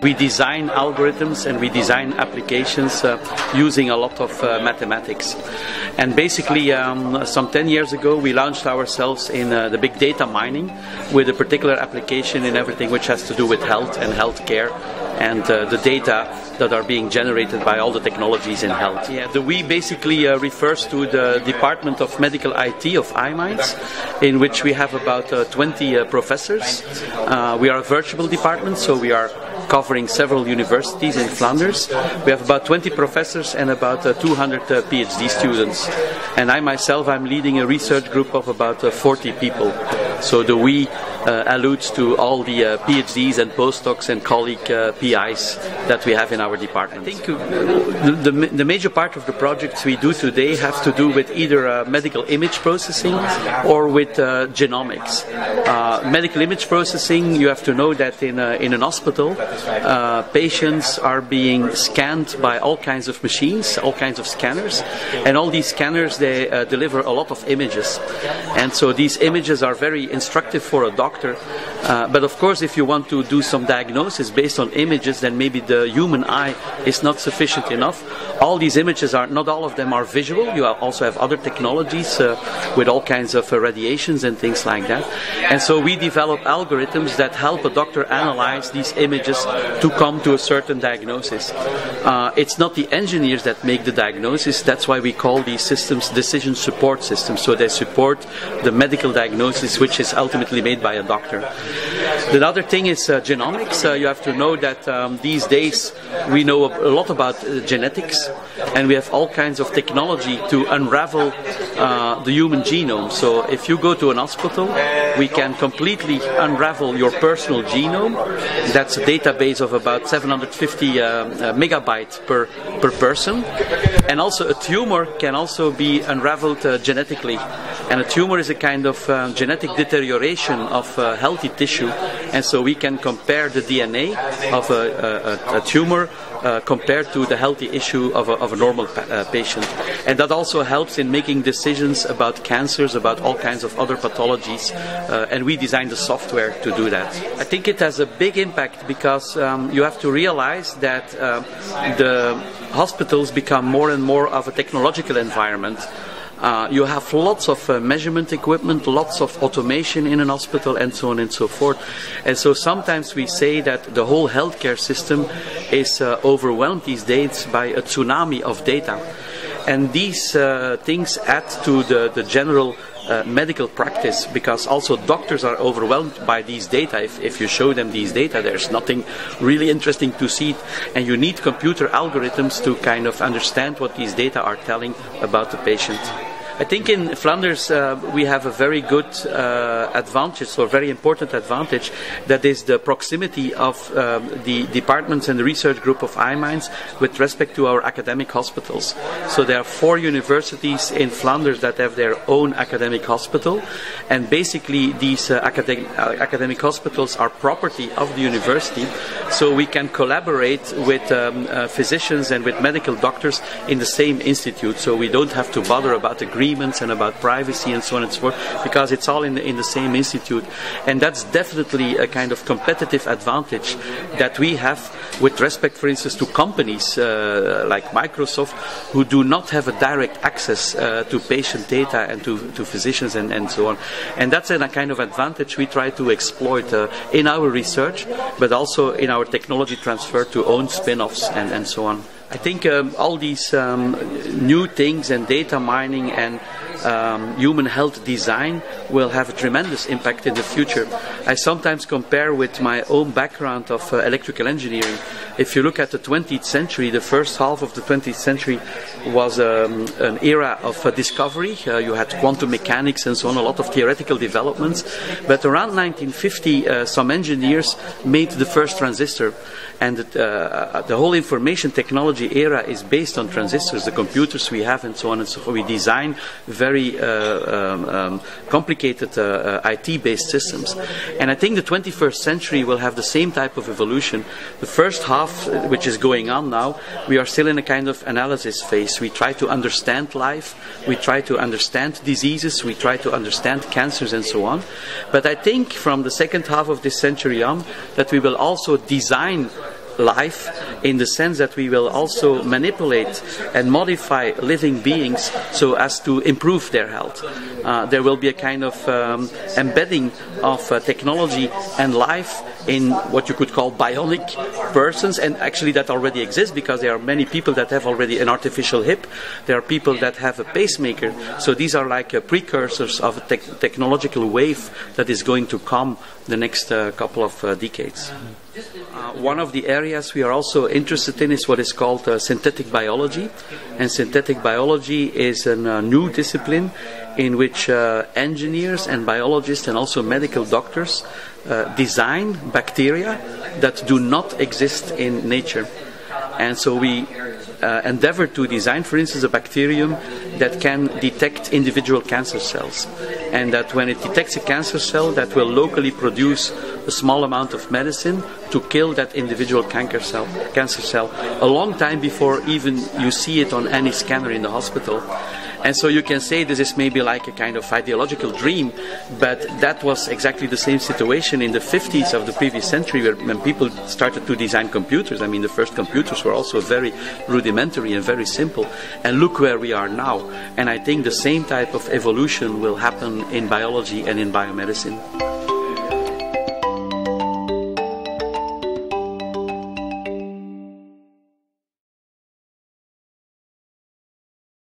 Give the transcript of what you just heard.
We design algorithms and we design applications using a lot of mathematics. And basically, some 10 years ago, we launched ourselves in the big data mining with a particular application in everything which has to do with health and healthcare and the data that are being generated by all the technologies in health. Yeah, the we basically refers to the Department of Medical IT of iMinds, in which we have about 20 professors. We are a virtual department, so we are covering several universities in Flanders. We have about 20 professors and about 200 PhD students. And I myself, I'm leading a research group of about 40 people. So the we alludes to all the PhDs and postdocs and colleague PIs that we have in our department. I think the major part of the projects we do today have to do with either medical image processing or with genomics. Medical image processing, you have to know that in an hospital, patients are being scanned by all kinds of machines, all kinds of scanners, and all these scanners, they deliver a lot of images. And so these images are very instructive for a doctor. But of course, if you want to do some diagnosis based on images, then maybe the human eye is not sufficient enough. All these images are, not all of them are visual. You also have other technologies with all kinds of radiations and things like that. And so we develop algorithms that help a doctor analyze these images to come to a certain diagnosis. It's not the engineers that make the diagnosis. That's why we call these systems decision support systems. So they support the medical diagnosis, which is ultimately made by a doctor. The other thing is genomics. You have to know that these days we know a lot about genetics, and we have all kinds of technology to unravel the human genome. So if you go to an hospital, we can completely unravel your personal genome. That's a database of about 750 megabytes per person. And also a tumor can also be unraveled genetically. And a tumor is a kind of genetic deterioration of healthy tissue. And so we can compare the DNA of a tumor compared to the healthy issue of a normal patient. And that also helps in making decisions about cancers, about all kinds of other pathologies. And we designed the software to do that. I think it has a big impact because you have to realize that the hospitals become more and more of a technological environment. You have lots of measurement equipment, lots of automation in an hospital, and so on and so forth. And so sometimes we say that the whole healthcare system is overwhelmed these days by a tsunami of data. And these things add to the general medical practice, because also doctors are overwhelmed by these data. If you show them these data, there's nothing really interesting to see, and you need computer algorithms to kind of understand what these data are telling about the patient. I think in Flanders we have a very good advantage, or very important advantage, that is the proximity of the departments and the research group of iMinds with respect to our academic hospitals. So there are 4 universities in Flanders that have their own academic hospital, and basically these academic hospitals are property of the university, so we can collaborate with physicians and with medical doctors in the same institute, so we don't have to bother about agreements and about privacy and so on and so forth, because it's all in the same institute. And that's definitely a kind of competitive advantage that we have with respect, for instance, to companies like Microsoft, who do not have a direct access to patient data and to physicians and so on. And that's a kind of advantage we try to exploit in our research, but also in our technology transfer to own spin-offs and so on. I think all these new things and data mining and human health design will have a tremendous impact in the future. I sometimes compare with my own background of electrical engineering. If you look at the 20th century, the first half of the 20th century was an era of discovery. You had quantum mechanics and so on, a lot of theoretical developments. But around 1950, some engineers made the first transistor. And the whole information technology era is based on transistors, the computers we have and so on and so forth. We design very complicated IT-based systems. And I think the 21st century will have the same type of evolution. The first half, which is going on now, we are still in a kind of analysis phase. We try to understand life, we try to understand diseases, we try to understand cancers and so on. But I think from the second half of this century on, that we will also design life, in the sense that we will also manipulate and modify living beings so as to improve their health. There will be a kind of embedding of technology and life in what you could call bionic persons, and actually that already exists, because there are many people that have already an artificial hip. There are people that have a pacemaker. So these are like precursors of a technological wave that is going to come the next couple of decades. One of the areas we are also interested in is what is called synthetic biology. And synthetic biology is a new discipline in which engineers and biologists and also medical doctors design bacteria that do not exist in nature. And so we endeavor to design, for instance, a bacterium that can detect individual cancer cells, and that when it detects a cancer cell, that will locally produce a small amount of medicine to kill that individual cancer cell a long time before even you see it on any scanner in the hospital. And so you can say this is maybe like a kind of ideological dream, but that was exactly the same situation in the 50s of the previous century, when people started to design computers. I mean, the first computers were also very rudimentary and very simple. And look where we are now. And I think the same type of evolution will happen in biology and in biomedicine.